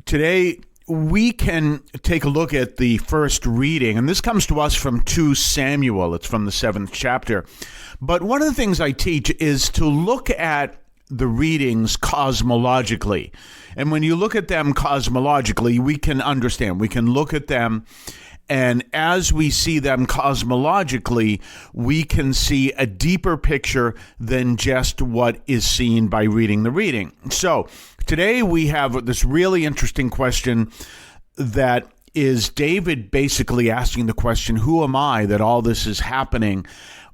Today, we can take a look at the first reading, and this comes to us from 2 Samuel. It's from the 7th chapter. But one of the things I teach is to look at the readings cosmologically. And when you look at them cosmologically, we can understand. We can look at them, and as we see them cosmologically, we can see a deeper picture than just what is seen by reading the reading. So today we have this really interesting question that is David basically asking the question, who am I that all this is happening?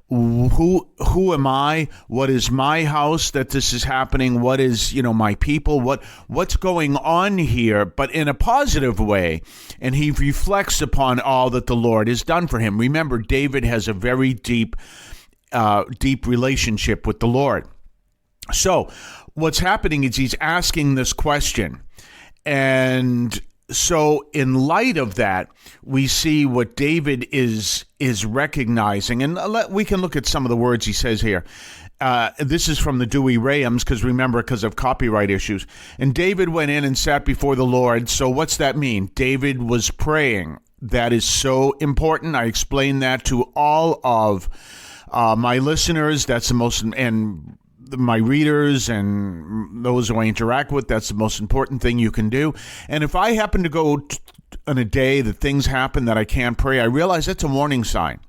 Who am I? What is my house that this is happening? What is, my people? What's going on here? But in a positive way. And he reflects upon all that the Lord has done for him. Remember, David has a very deep relationship with the Lord. So what's happening is he's asking this question. And so in light of that, we see what David is recognizing. And we can look at some of the words he says here. This is from the Dewey Rams, because of copyright issues. And David went in and sat before the Lord. So what's that mean? David was praying. That is so important. I explain that to all of my listeners. That's the most, and my readers and those who I interact with, that's the most important thing you can do. And if I happen to go on a day that things happen that I can't pray, I realize that's a warning sign.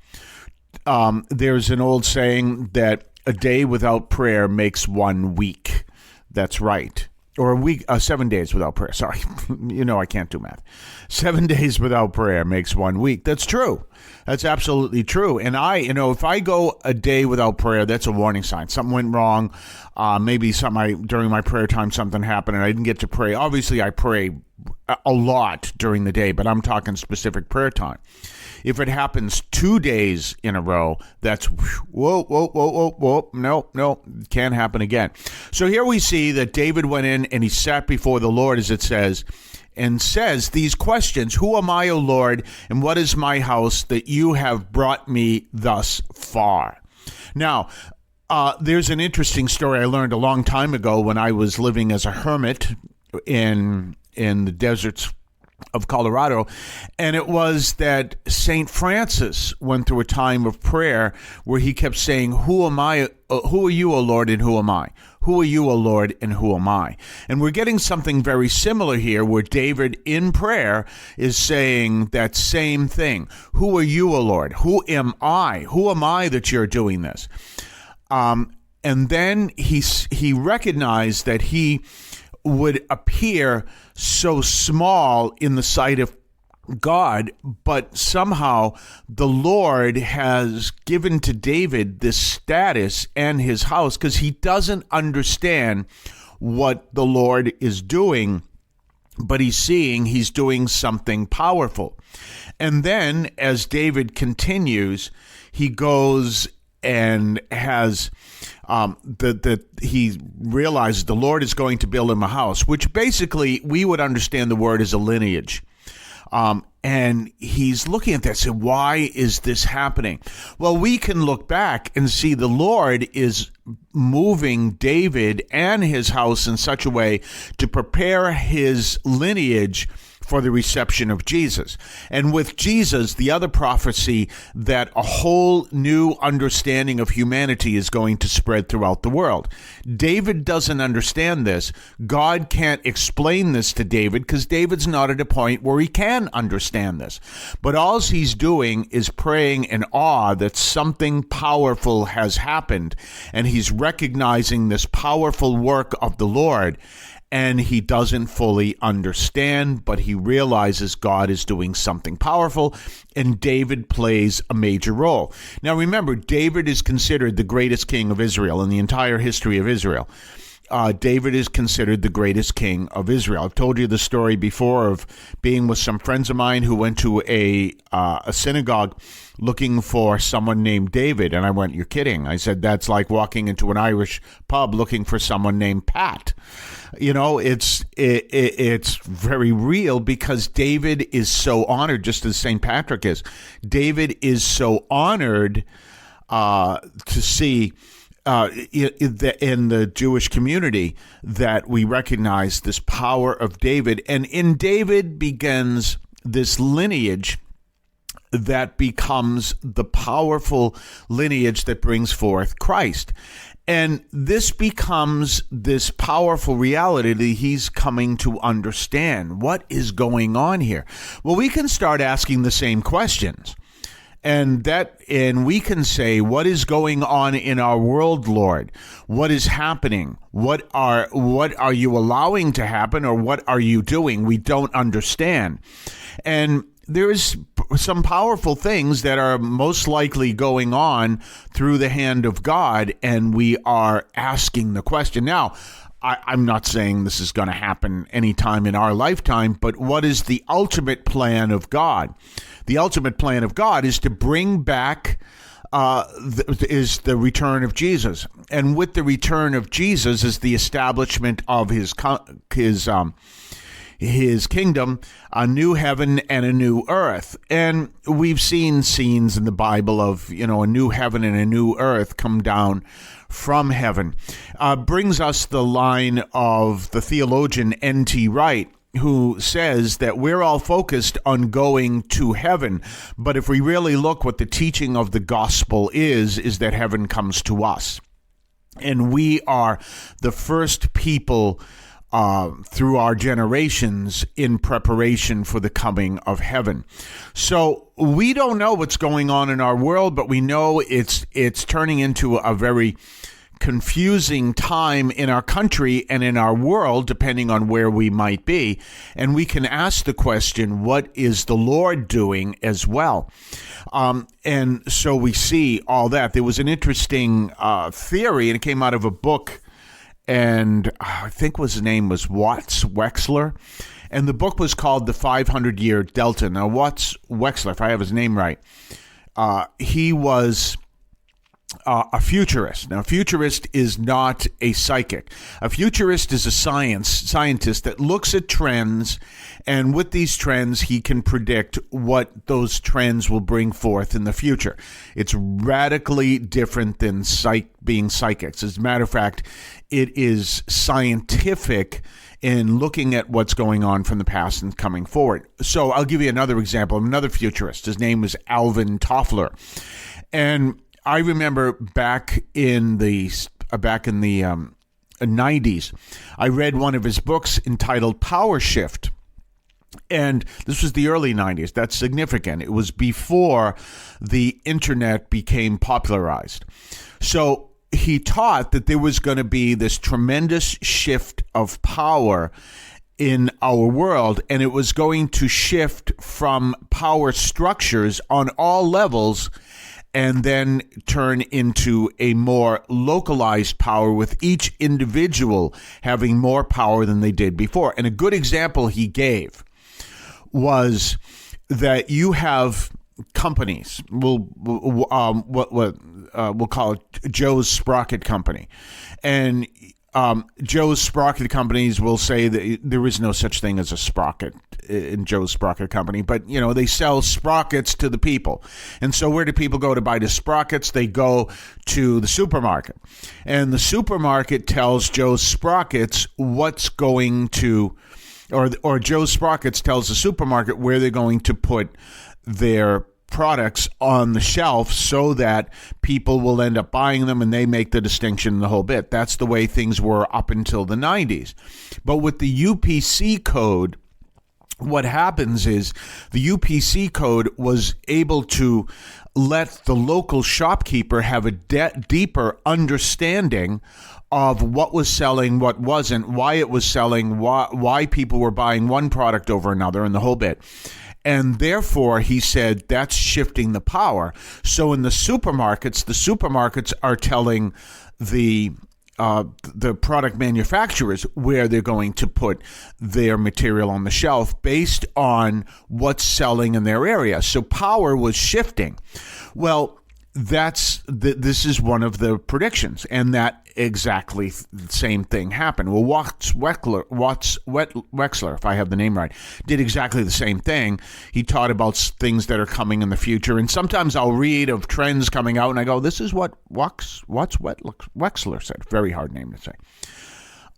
There's an old saying that a day without prayer makes 1 week. That's right. Or a week, 7 days without prayer. Sorry, I can't do math. 7 days without prayer makes 1 week. That's true. That's absolutely true. And if I go a day without prayer, that's a warning sign. Something went wrong. Maybe during my prayer time, something happened and I didn't get to pray. Obviously, I pray a lot during the day, but I'm talking specific prayer time. If it happens 2 days in a row, that's whoa, no, can't happen again. So here we see that David went in and he sat before the Lord, as it says, and says these questions: who am I, O Lord, and what is my house that you have brought me thus far? Now, there's an interesting story I learned a long time ago when I was living as a hermit in the deserts of Colorado, and it was that St. Francis went through a time of prayer where he kept saying, who am I? Who are you, O Lord, and who am I? Who are you, O Lord, and who am I? And we're getting something very similar here where David in prayer is saying that same thing. Who are you, O Lord? Who am I? Who am I that you're doing this? And then he recognized that he would appear so small in the sight of God, but somehow the Lord has given to David this status and his house because he doesn't understand what the Lord is doing, but he's doing something powerful. And then as David continues, he goes and has he realizes the Lord is going to build him a house, which basically we would understand the word as a lineage. And he's looking at that and say, why is this happening? Well, we can look back and see the Lord is moving David and his house in such a way to prepare his lineage for the reception of Jesus. And with Jesus, the other prophecy that a whole new understanding of humanity is going to spread throughout the world. David doesn't understand this. God can't explain this to David because David's not at a point where he can understand this. But all he's doing is praying in awe that something powerful has happened, and he's recognizing this powerful work of the Lord. And he doesn't fully understand, but he realizes God is doing something powerful, and David plays a major role. Now remember, David is considered the greatest king of Israel in the entire history of Israel. David is considered the greatest king of Israel. I've told you the story before of being with some friends of mine who went to a synagogue looking for someone named David. And I went, you're kidding. I said, that's like walking into an Irish pub looking for someone named Pat. It's very real because David is so honored, just as St. Patrick is. David is so honored to see in the Jewish community that we recognize this power of David. And in David begins this lineage that becomes the powerful lineage that brings forth Christ. And this becomes this powerful reality that he's coming to understand. What is going on here? Well, we can start asking the same questions. And we can say, what is going on in our world, Lord? What is happening? What are you allowing to happen, or what are you doing? We don't understand. And there's some powerful things that are most likely going on through the hand of God, and we are asking the question. Now, I'm not saying this is going to happen anytime in our lifetime, but what is the ultimate plan of God? The ultimate plan of God is to bring back is the return of Jesus. And with the return of Jesus is the establishment of his kingdom, a new heaven and a new earth. And we've seen scenes in the Bible of, a new heaven and a new earth come down from heaven. Brings us the line of the theologian N.T. Wright, who says that we're all focused on going to heaven. But if we really look, what the teaching of the gospel is that heaven comes to us. And we are the first people through our generations in preparation for the coming of heaven. So we don't know what's going on in our world, but we know it's turning into a very confusing time in our country and in our world, depending on where we might be. And we can ask the question, what is the Lord doing as well? And so we see all that. There was an interesting theory, and it came out of a book, and I think his name was Watts Wexler. And the book was called The 500-Year Delta. Now, Watts Wexler, if I have his name right, he was a futurist. Now, a futurist is not a psychic. A futurist is a scientist that looks at trends, and with these trends, he can predict what those trends will bring forth in the future. It's radically different than being psychics. As a matter of fact, it is scientific in looking at what's going on from the past and coming forward. So I'll give you another example of another futurist. His name was Alvin Toffler. And I remember back in the 90s, I read one of his books entitled Power Shift. And this was the early 90s. That's significant. It was before the internet became popularized. So he taught that there was going to be this tremendous shift of power in our world, and it was going to shift from power structures on all levels and then turn into a more localized power, with each individual having more power than they did before. And a good example he gave was that you have companies. We'll call it Joe's Sprocket Company, and Joe's Sprocket companies will say that there is no such thing as a sprocket in Joe's Sprocket Company, but they sell sprockets to the people. And so where do people go to buy the sprockets? They go to the supermarket, and the supermarket tells Joe's Sprockets what's going to, or Joe's Sprockets tells the supermarket where they're going to put their products on the shelf so that people will end up buying them, and they make the distinction in the whole bit. That's the way things were up until the 90s. But with the UPC code, what happens is the UPC code was able to let the local shopkeeper have a deeper understanding of what was selling, what wasn't, why it was selling, why people were buying one product over another, and the whole bit. And therefore, he said, that's shifting the power. So in the supermarkets are telling the product manufacturers where they're going to put their material on the shelf based on what's selling in their area. So power was shifting. Well, this is one of the predictions, and that exactly the same thing happened. Well, Wexler, if I have the name right, did exactly the same thing. He taught about things that are coming in the future. And sometimes I'll read of trends coming out and I go, this is what Wexler said. Very hard name to say.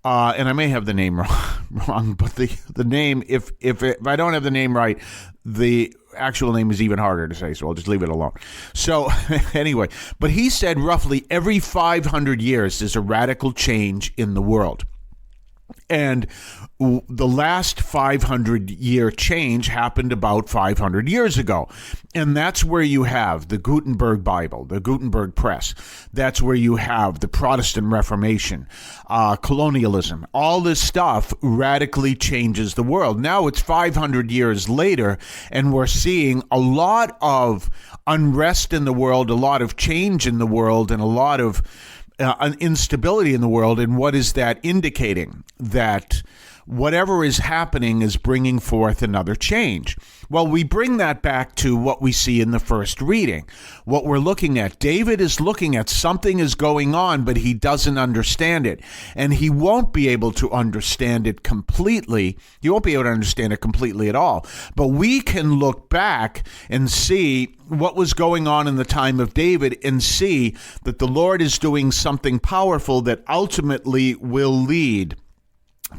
And I may have the name wrong, but the name, if I don't have the name right, the actual name is even harder to say, so I'll just leave it alone. So anyway, but he said roughly every 500 years there's a radical change in the world. And the last 500-year change happened about 500 years ago. And that's where you have the Gutenberg Bible, the Gutenberg Press. That's where you have the Protestant Reformation, colonialism. All this stuff radically changes the world. Now it's 500 years later, and we're seeing a lot of unrest in the world, a lot of change in the world, and a lot of an instability in the world. And what is that indicating? That whatever is happening is bringing forth another change. Well, we bring that back to what we see in the first reading. What we're looking at, David is looking at something is going on, but he doesn't understand it. And he won't be able to understand it completely. He won't be able to understand it completely at all. But we can look back and see what was going on in the time of David and see that the Lord is doing something powerful that ultimately will lead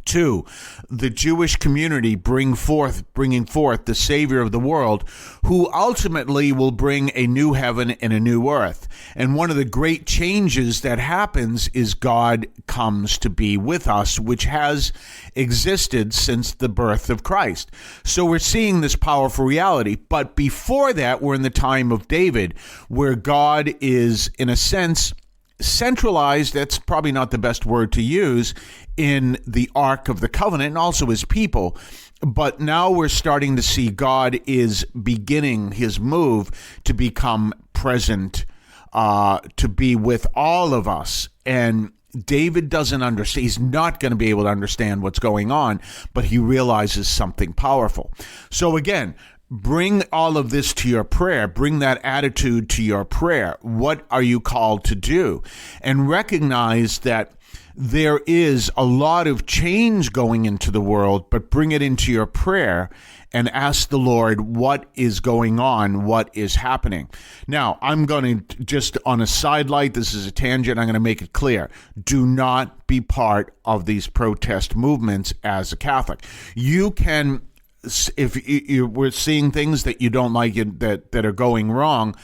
to the Jewish community bringing forth the Savior of the world, who ultimately will bring a new heaven and a new earth. And one of the great changes that happens is God comes to be with us, which has existed since the birth of Christ. So we're seeing this powerful reality. But before that, we're in the time of David, where God is, in a sense, centralized, that's probably not the best word to use, in the Ark of the Covenant and also his people. But now we're starting to see God is beginning his move to become present, to be with all of us. And David doesn't understand. He's not going to be able to understand what's going on, but he realizes something powerful. So again, bring all of this to your prayer. Bring that attitude to your prayer. What are you called to do? And recognize that there is a lot of change going into the world, but bring it into your prayer and ask the Lord what is going on, what is happening. Now, I'm going to, just on a sidelight, this is a tangent, I'm going to make it clear. Do not be part of these protest movements as a Catholic. You can, if we're seeing things that you don't like that are going wrong,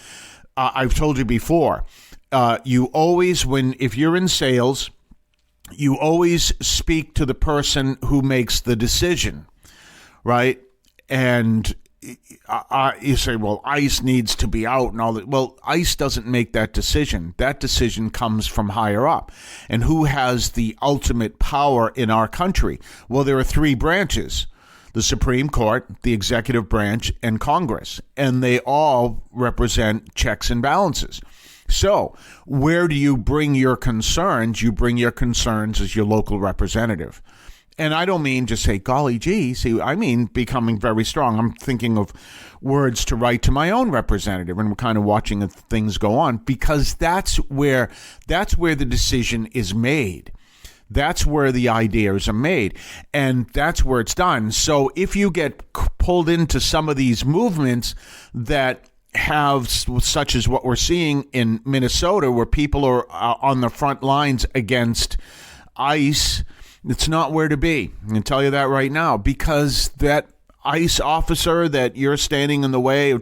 I've told you before, you always, if you're in sales, you always speak to the person who makes the decision, right? And you say, well, ICE needs to be out and all that. Well, ICE doesn't make that decision. That decision comes from higher up. And who has the ultimate power in our country? Well, there are three branches: the Supreme Court, the executive branch, and Congress. And they all represent checks and balances. So where do you bring your concerns? You bring your concerns as your local representative. And I don't mean just say, golly gee, see, I mean becoming very strong. I'm thinking of words to write to my own representative, and we're kind of watching things go on, because that's where the decision is made. That's where the ideas are made, and that's where it's done. So if you get pulled into some of these movements that have, such as what we're seeing in Minnesota, where people are on the front lines against ICE, it's not where to be. I can tell you that right now, because that ICE officer that you're standing in the way of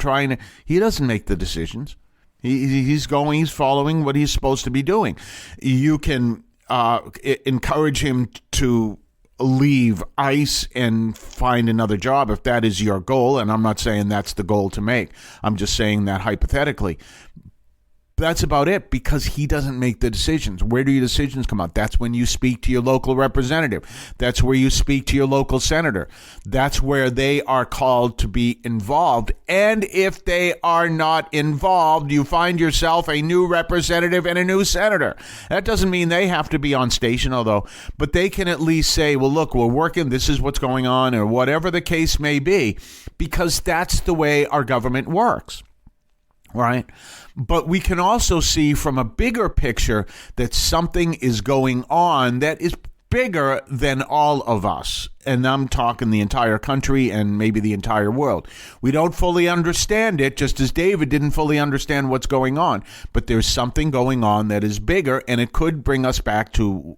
he doesn't make the decisions. He's following what he's supposed to be doing. You can encourage him to leave ICE and find another job if that is your goal. And I'm not saying that's the goal to make. I'm just saying that hypothetically. That's about it, because he doesn't make the decisions. Where do your decisions come out? That's when you speak to your local representative. That's where you speak to your local senator. That's where they are called to be involved. And if they are not involved, you find yourself a new representative and a new senator. That doesn't mean they have to be on station, but they can at least say, well, look, we're working, this is what's going on, or whatever the case may be, because that's the way our government works. right? But we can also see from a bigger picture that something is going on that is bigger than all of us. And I'm talking the entire country and maybe the entire world. We don't fully understand it, just as David didn't fully understand what's going on. But there's something going on that is bigger, and it could bring us back to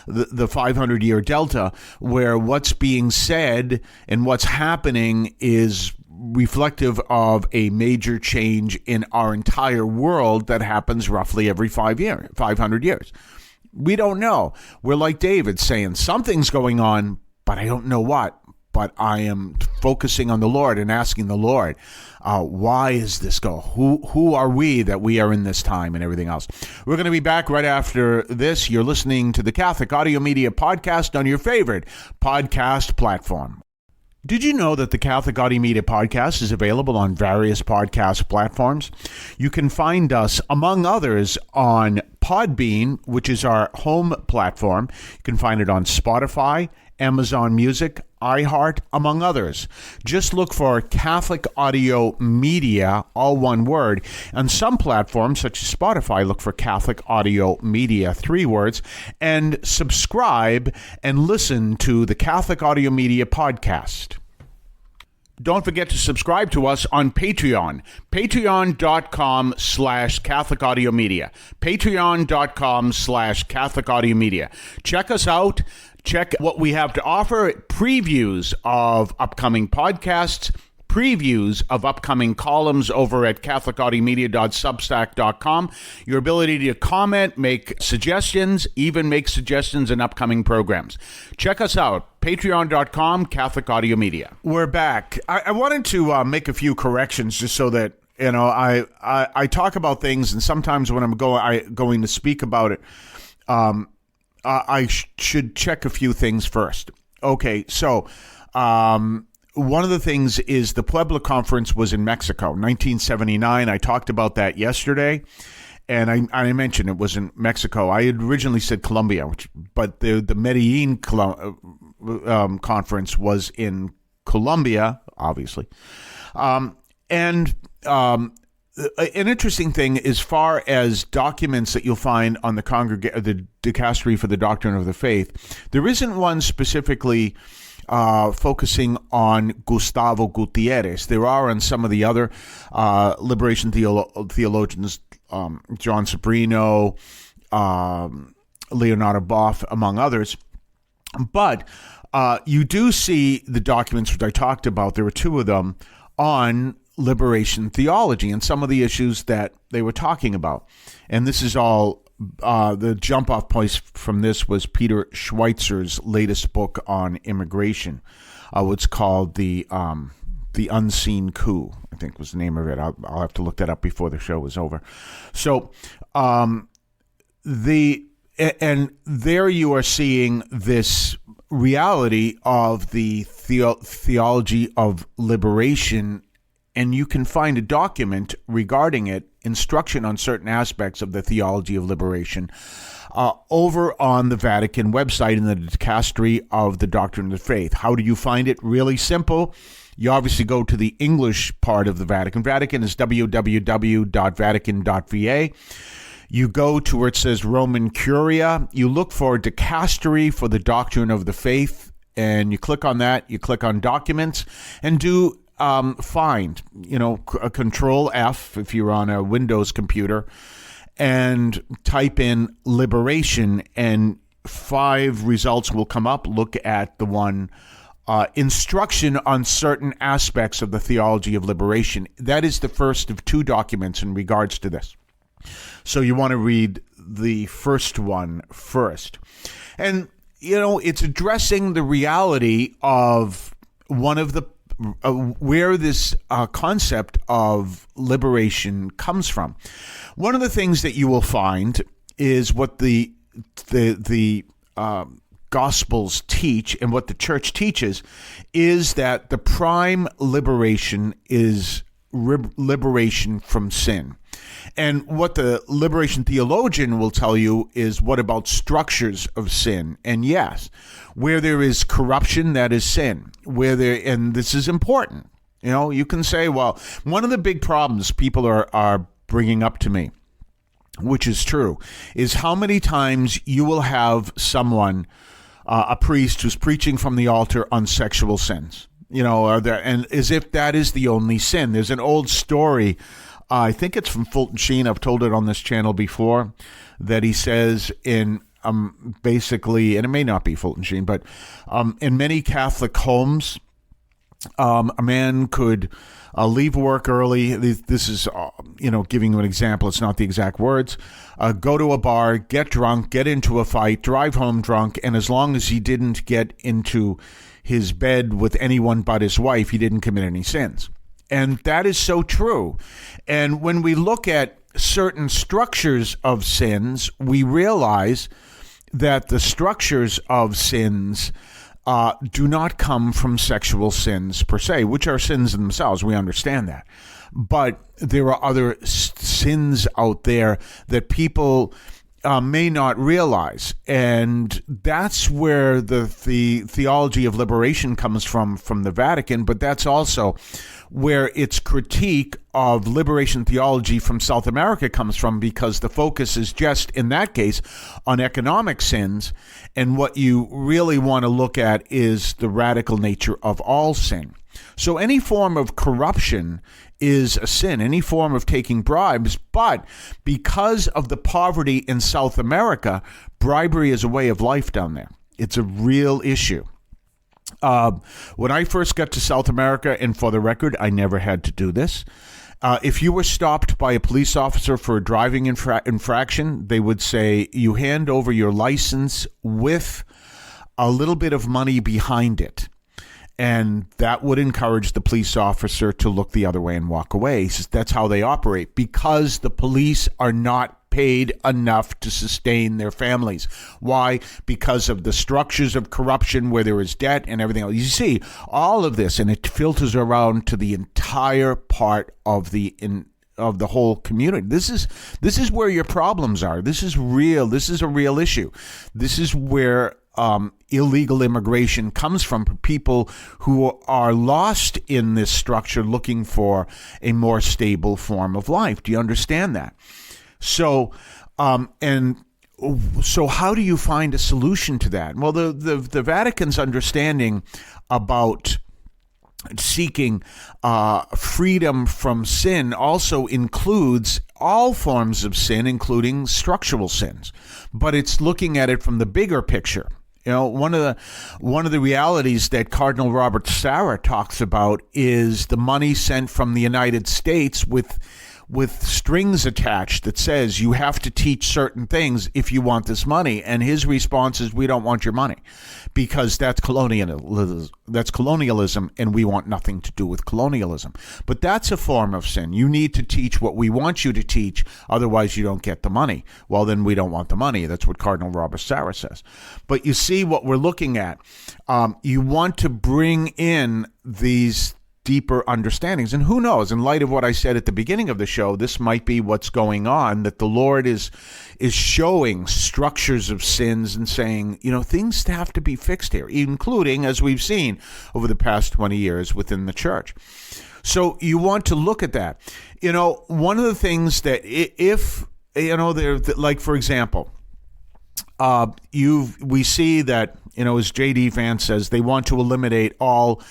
the 500-year delta, where what's being said and what's happening is reflective of a major change in our entire world that happens roughly every 500 years. We don't know. We're like David saying something's going on, but I don't know what. But I am focusing on the Lord and asking the Lord, why is this go? Who are we that we are in this time and everything else? We're going to be back right after this. You're listening to the Catholic Audio Media Podcast on your favorite podcast platform. Did you know that the Catholic Audio Media Podcast is available on various podcast platforms? You can find us, among others, on Podbean, which is our home platform. You can find it on Spotify, Amazon Music, iHeart, among others. Just look for Catholic Audio Media, all one word. On some platforms, such as Spotify, look for Catholic Audio Media, 3 words, and subscribe and listen to the Catholic Audio Media Podcast. Don't forget to subscribe to us on Patreon, patreon.com/Catholic Audio Media, patreon.com/Catholic Audio Media. Check us out. Check what we have to offer, previews of upcoming podcasts, previews of upcoming columns over at catholicaudiomedia.substack.com, your ability to comment, make suggestions, even make suggestions in upcoming programs. Check us out, patreon.com, Catholic Audio Media. We're back. I wanted to make a few corrections just so that, you know, I talk about things, and sometimes when I'm going to speak about it, I should check a few things first. Okay, so one of the things is the Puebla Conference was in Mexico, 1979. I talked about that yesterday, and I mentioned it was in Mexico. I had originally said Colombia, but the Medellin conference was in Colombia, obviously. An interesting thing as far as documents that you'll find on the Dicastery for the Doctrine of the Faith, there isn't one specifically focusing on Gustavo Gutierrez. There are on some of the other liberation theologians, John Sobrino, Leonardo Boff, among others. But you do see the documents which I talked about. There were 2 of them on liberation theology and some of the issues that they were talking about. And this is all, the jump-off point from this was Peter Schweitzer's latest book on immigration. It's called The Unseen Coup, I think was the name of it. I'll have to look that up before the show is over. So and there you are seeing this reality of the theology of liberation, and you can find a document regarding it, instruction on certain aspects of the theology of liberation, over on the Vatican website in the Dicastery of the Doctrine of the Faith. How do you find it? Really simple. You obviously go to the English part of the Vatican. Vatican is www.vatican.va. You go to where it says Roman Curia. You look for Dicastery for the Doctrine of the Faith, and you click on that. You click on Documents, and do find, a Control F if you're on a Windows computer, and type in liberation, and 5 results will come up. Look at the one, instruction on certain aspects of the theology of liberation. That is the first of 2 documents in regards to this. So you want to read the first one first. And, it's addressing the reality of one of the where this concept of liberation comes from. One of the things that you will find is what the Gospels teach, and what the Church teaches, is that the prime liberation is liberation from sin. And what the liberation theologian will tell you is, what about structures of sin? And yes, where there is corruption, that is sin. And this is important. You can say, well, one of the big problems people are bringing up to me, which is true, is how many times you will have someone, a priest who's preaching from the altar on sexual sins, and as if that is the only sin. There's an old story, I think it's from Fulton Sheen, I've told it on this channel before, that he says in basically, and it may not be Fulton Sheen, but in many Catholic homes, a man could leave work early. This is, giving you an example. It's not the exact words. Go to a bar, get drunk, get into a fight, drive home drunk, and as long as he didn't get into his bed with anyone but his wife, he didn't commit any sins. And that is so true. And when we look at certain structures of sins, we realize that the structures of sins do not come from sexual sins per se, which are sins in themselves. We understand that. But there are other sins out there that people may not realize. And that's where the theology of liberation comes from the Vatican, but that's also where its critique of liberation theology from South America comes from, because the focus is just, in that case, on economic sins. And what you really want to look at is the radical nature of all sin. So any form of corruption is a sin, any form of taking bribes, but because of the poverty in South America, bribery is a way of life down there. It's a real issue. When I first got to South America, and for the record, I never had to do this, if you were stopped by a police officer for a driving infraction, they would say you hand over your license with a little bit of money behind it. And that would encourage the police officer to look the other way and walk away. He says that's how they operate, because the police are not paid enough to sustain their families. Why? Because of the structures of corruption where there is debt and everything else. You see all of this, and it filters around to the entire part of the whole community. This is where your problems are. This is real. This is a real issue. This is where illegal immigration comes from people who are lost in this structure looking for a more stable form of life. Do you understand that? So, so how do you find a solution to that? Well, the Vatican's understanding about seeking freedom from sin also includes all forms of sin, including structural sins, but it's looking at it from the bigger picture. One of the realities that Cardinal Robert Sarah talks about is the money sent from the United States with strings attached that says you have to teach certain things if you want this money. And his response is, we don't want your money, because that's colonialism, and we want nothing to do with colonialism. But that's a form of sin. You need to teach what we want you to teach, otherwise you don't get the money. Well, then we don't want the money. That's what Cardinal Robert Sarah says. But you see what we're looking at. You want to bring in these deeper understandings. And who knows, in light of what I said at the beginning of the show, this might be what's going on, that the Lord is showing structures of sins and saying, things have to be fixed here, including, as we've seen over the past 20 years within the church. So you want to look at that. One of the things that like, for example, we see that, as J.D. Vance says, they want to eliminate all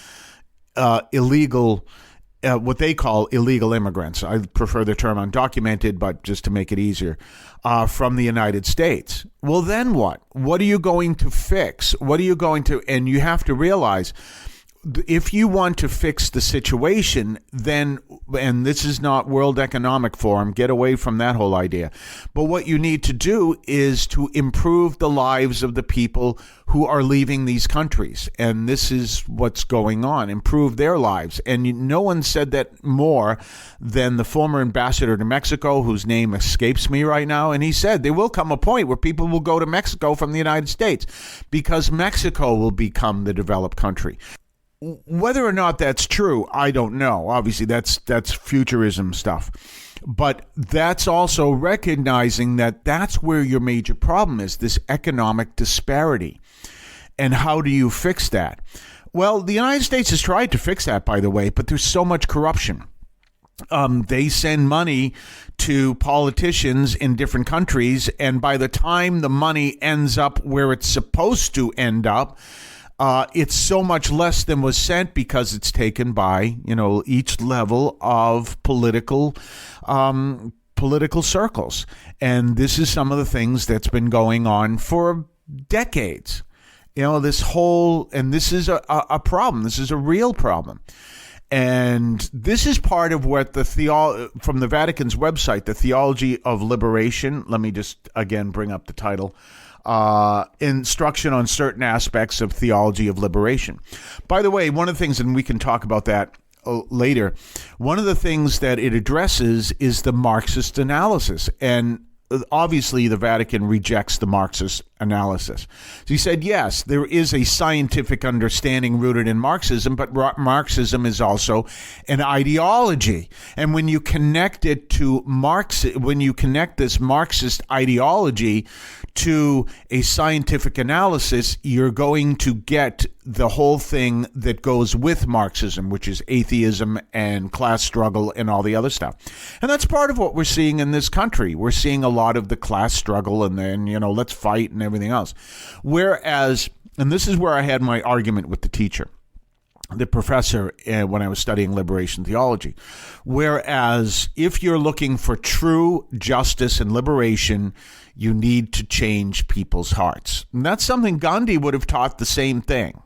illegal, what they call illegal immigrants. I prefer the term undocumented, but just to make it easier, from the United States. Well, then what? What are you going to fix? And you have to realize, if you want to fix the situation, then, and this is not World Economic Forum, get away from that whole idea. But what you need to do is to improve the lives of the people who are leaving these countries. And this is what's going on, improve their lives. And no one said that more than the former ambassador to Mexico, whose name escapes me right now. And he said there will come a point where people will go to Mexico from the United States, because Mexico will become the developed country. Whether or not that's true, I don't know. Obviously, that's futurism stuff. But that's also recognizing that that's where your major problem is, this economic disparity. And how do you fix that? Well, the United States has tried to fix that, by the way, but there's so much corruption. They send money to politicians in different countries, and by the time the money ends up where it's supposed to end up, it's so much less than was sent because it's taken by, each level of political circles. And this is some of the things that's been going on for decades. And this is a problem. This is a real problem. And this is part of what from the Vatican's website, the Theology of Liberation. Let me just again bring up the title. Instruction on certain aspects of theology of liberation. By the way, one of the things, and we can talk about that later, one of the things that it addresses is the Marxist analysis. And obviously, the Vatican rejects the Marxist analysis. So he said, yes, there is a scientific understanding rooted in Marxism, but Marxism is also an ideology. And when you connect it to when you connect this Marxist ideology to a scientific analysis, you're going to get the whole thing that goes with Marxism, which is atheism and class struggle and all the other stuff. And that's part of what we're seeing in this country. We're seeing a lot of the class struggle and then, let's fight and everything else. Whereas, and this is where I had my argument with the teacher, the professor, when I was studying liberation theology. Whereas if you're looking for true justice and liberation, you need to change people's hearts. And that's something Gandhi would have taught the same thing.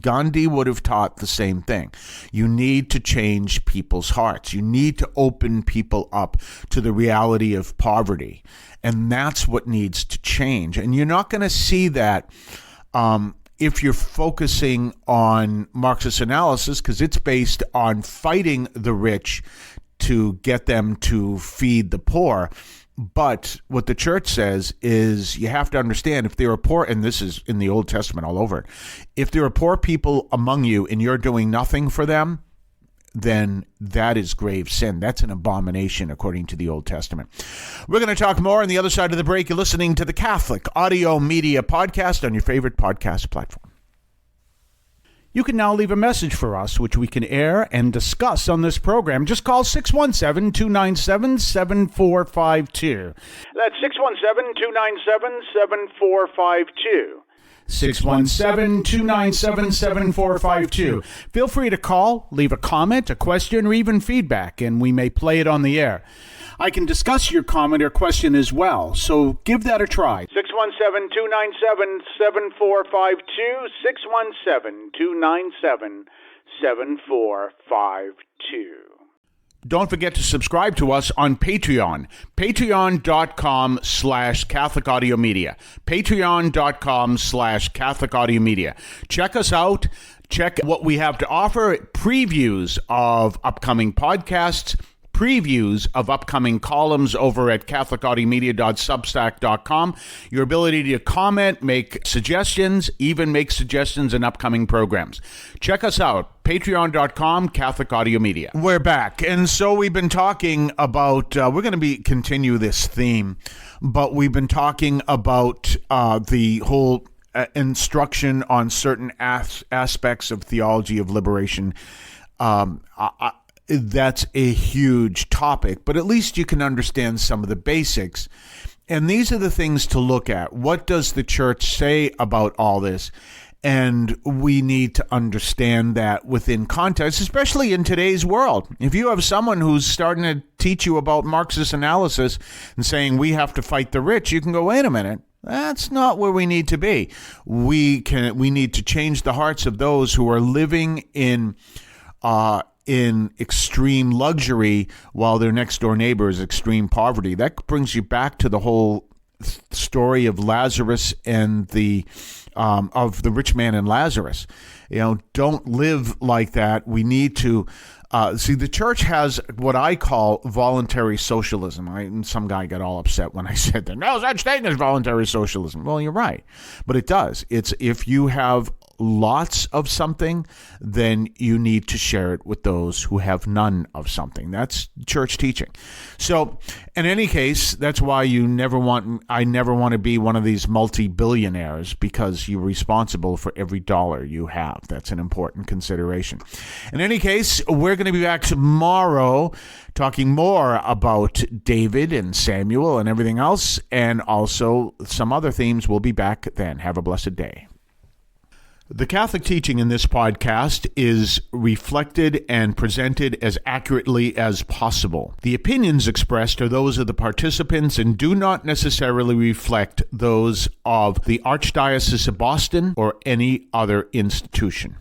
Gandhi would have taught the same thing. You need to change people's hearts. You need to open people up to the reality of poverty. And that's what needs to change. And you're not going to see that if you're focusing on Marxist analysis, because it's based on fighting the rich to get them to feed the poor. But what the church says is you have to understand, if there are poor, and this is in the Old Testament all over it, if there are poor people among you and you're doing nothing for them, then that is grave sin. That's an abomination according to the Old Testament. We're going to talk more on the other side of the break. You're listening to the Catholic Audio Media Podcast on your favorite podcast platform. You can now leave a message for us, which we can air and discuss on this program. Just call 617-297-7452. That's 617-297-7452. 617-297-7452. Feel free to call, leave a comment, a question, or even feedback, and we may play it on the air. I can discuss your comment or question as well, so give that a try. 617-297-7452, 617-297-7452. Don't forget to subscribe to us on Patreon, patreon.com/Catholic Audio Media, patreon.com/Catholic Audio Media. Check us out. Check what we have to offer, previews of upcoming podcasts, previews of upcoming columns over at catholicaudiomedia.substack.com, your ability to comment, make suggestions, even make suggestions in upcoming programs. Check us out, patreon.com, Catholic Audio Media. We're back, and so we've been talking about, we're going to continue this theme, but we've been talking about the whole instruction on certain aspects of theology of liberation. That's a huge topic, but at least you can understand some of the basics. And these are the things to look at. What does the church say about all this? And we need to understand that within context, especially in today's world. If you have someone who's starting to teach you about Marxist analysis and saying we have to fight the rich, you can go, wait a minute. That's not where we need to be. We need to change the hearts of those who are living in extreme luxury while their next door neighbor is extreme poverty. That brings you back to the whole story of Lazarus and of the rich man and Lazarus. Don't live like that. We need to see, the church has what I call voluntary socialism. And some guy got all upset when I said that. No such thing as voluntary socialism. Well, you're right, but it does. It's if you have lots of something, then you need to share it with those who have none of something. That's church teaching. So in any case, that's why I never want to be one of these multi-billionaires, because you're responsible for every dollar you have. That's an important consideration. In any case, we're going to be back tomorrow talking more about David and Samuel and everything else, and also some other themes. We'll be back then. Have a blessed day. The Catholic teaching in this podcast is reflected and presented as accurately as possible. The opinions expressed are those of the participants and do not necessarily reflect those of the Archdiocese of Boston or any other institution.